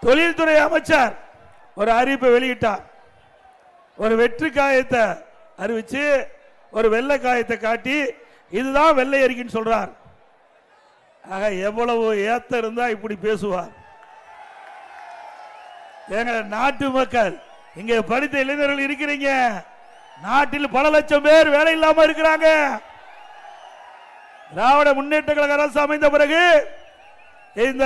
தொழில்துறை அமைச்சர் ஒரு அறிவிப்பை வெளியிட்டார். ஒரு வெற்றி காயத்தை அறிவிச்சு ஒரு வெள்ளை காயத்தை காட்டி இதுதான் வெள்ளை அறிக்கைன்னு சொல்றார். ஆக எவ்வளவு ஏத்த இருந்தா இப்படி பேசுவார்? எங்க நாட்டு மக்கள், இங்க படித்த இளைஞர்கள் இருக்கிறீங்க, நாட்டில் பல லட்சம் பேர் வேலை இல்லாம இருக்கிறாங்க. திராவிட முன்னேற்ற கழக அரசு அமைந்த பிறகு இந்த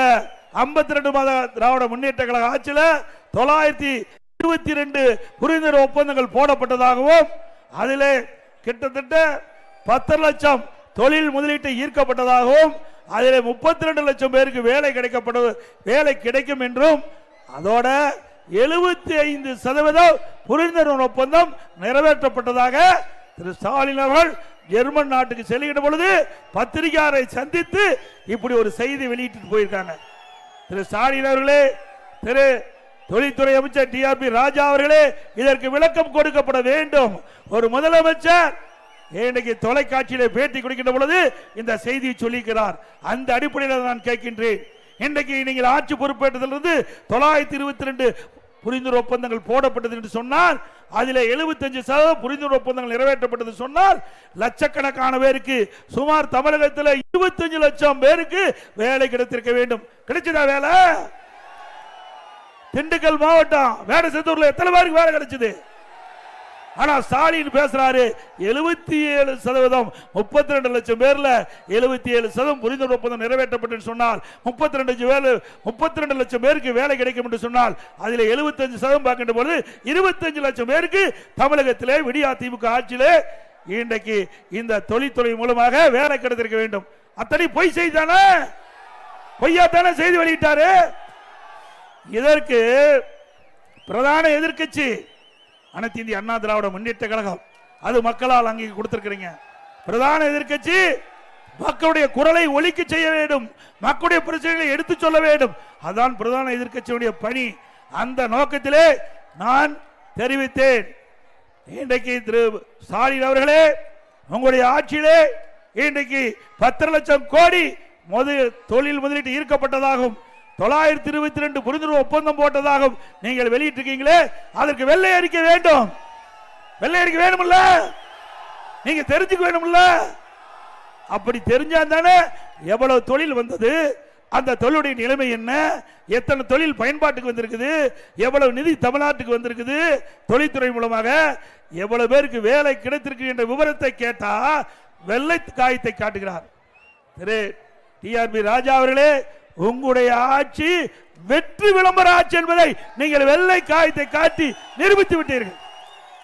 52 மாத திராவிட முன்னேற்ற கழக ஆட்சியில் 922 புரிந்துணர்வு ஒப்பந்தங்கள் போடப்பட்டதாகவும் அதிலே கிட்டத்தட்ட 10 லட்சம் தொழில் முதலீட்டு ஈர்க்கப்பட்டதாகவும் அதில் 32 லட்சம் பேருக்கு வேலை கிடைக்கும் என்றும் அதோட 75% புரிந்துணர்வு ஒப்பந்தம் நிறைவேற்றப்பட்டதாக திரு ஸ்டாலின் அவர்கள் ஜெர்மன் நாட்டுக்கு செல்கின்ற பொழுது பத்திரிகையாளரை சந்தித்து இப்படி ஒரு செய்தி வெளியிட்டு போயிருக்காங்க. திரு ஸ்டாலின் அவர்களே, திரு தொழில்துறை அமைச்சர் டிஆர்பி ராஜா அவர்களே, இதற்கு விளக்கம் கொடுக்கப்பட வேண்டும். ஒரு முதலமைச்சர் இன்னைக்கு தொலைக்காட்சியில பேட்டி கொடுக்கின்ற பொழுது இந்த செய்தியை சொல்லிக்கிறார். அந்த அடிப்படையில் நான் கேட்கின்றேன், இன்றைக்கு நீங்கள் ஆட்சி பொறுப்பேற்றதிலிருந்து 922 புரிந்துணர்வு ஒப்பந்தங்கள் போடப்பட்டது என்று சொன்னால் அதில் 75% புரிந்துணர்வு ஒப்பந்தங்கள் நிறைவேற்றப்பட்டது சொன்னால் லட்சக்கணக்கான பேருக்கு, சுமார் தமிழகத்தில் 25 லட்சம் பேருக்கு வேலை கிடைத்திருக்க வேண்டும். கிடைச்சதா வேலை? திண்டுக்கல் மாவட்டம் வேடசத்தூர்ல எத்தனை பேருக்கு வேலை கிடைச்சது? ஆனா ஸ்டாலின் பேசுறாரு 77%, 32 லட்சம் பேர்ல 77% புரிந்துணர்வு ஒப்பந்தம் நிறைவேற்றப்பட்டு சொன்னால் 32 லட்சம் பேருக்கு வேலை கிடைக்கும் என்று சொன்னால் அதில் 75% பார்க்கின்ற பொழுது 25 லட்சம் பேருக்கு தமிழகத்திலே விடியா திமுக ஆட்சியிலே இன்றைக்கு இந்த தொழில்துறை மூலமாக வேலை கிடைத்திருக்க வேண்டும். அத்தனை பொய் செய்தானே, பொய்யாத்தானே செய்தி வெளியிட்டாரு. இதற்கு பிரதான எதிர்க்கட்சி அனைத்து இந்திய அண்ணா திராவிட முன்னேற்ற கழகம், அது மக்களால் அங்கே கொடுத்திருக்கிறீங்க. பிரதான எதிர்க்கட்சி மக்களுடைய குரலை ஒலிக்க செய்ய வேண்டும், மக்களுடைய பிரச்சனைகளை எடுத்து சொல்ல வேண்டும். அதான் பிரதான எதிர்க்கட்சியுடைய பணி. அந்த நோக்கத்திலே நான் தெரிவித்தேன். இன்றைக்கு திரு ஸ்டாலின் அவர்களே, உங்களுடைய ஆட்சியிலே இன்றைக்கு 10 லட்சம் கோடி தொழில் முதலீட்டு ஈர்க்கப்பட்டதாகும், 922 புரிந்துணர்வு ஒப்பந்தம் போட்டதாகவும் நீங்கள் வெளியிட்டிருக்கீங்களே, அதற்கு வெள்ளை அறிக்கை வேண்டும். வெள்ளை அறிக்கை வேணும்ல, நீங்க தெரிஞ்சுக்க வேணும்ல. அப்படி தெரிஞ்சா தானே எவ்வளவு தொழில் வந்தது, அந்த தொழிலுடைய நிலைமை என்ன, எத்தனை தொழில் பயன்பாட்டுக்கு வந்திருக்குது, எவ்வளவு நிதி தமிழ்நாட்டுக்கு வந்திருக்குது, தொழில்துறை மூலமாக எவ்வளவு பேருக்கு வேலை கிடைத்திருக்கு என்ற விவரத்தை கேட்டா வெள்ளை காயத்தை காட்டுகிறார். திரு டிஆர்பி ராஜா அவர்களே, உங்களுடைய ஆட்சி வெற்றி விளம்பர ஆட்சி என்பதை நீங்கள் வெள்ளை காயத்தை காட்டி நிரூபித்து விட்டீர்கள்.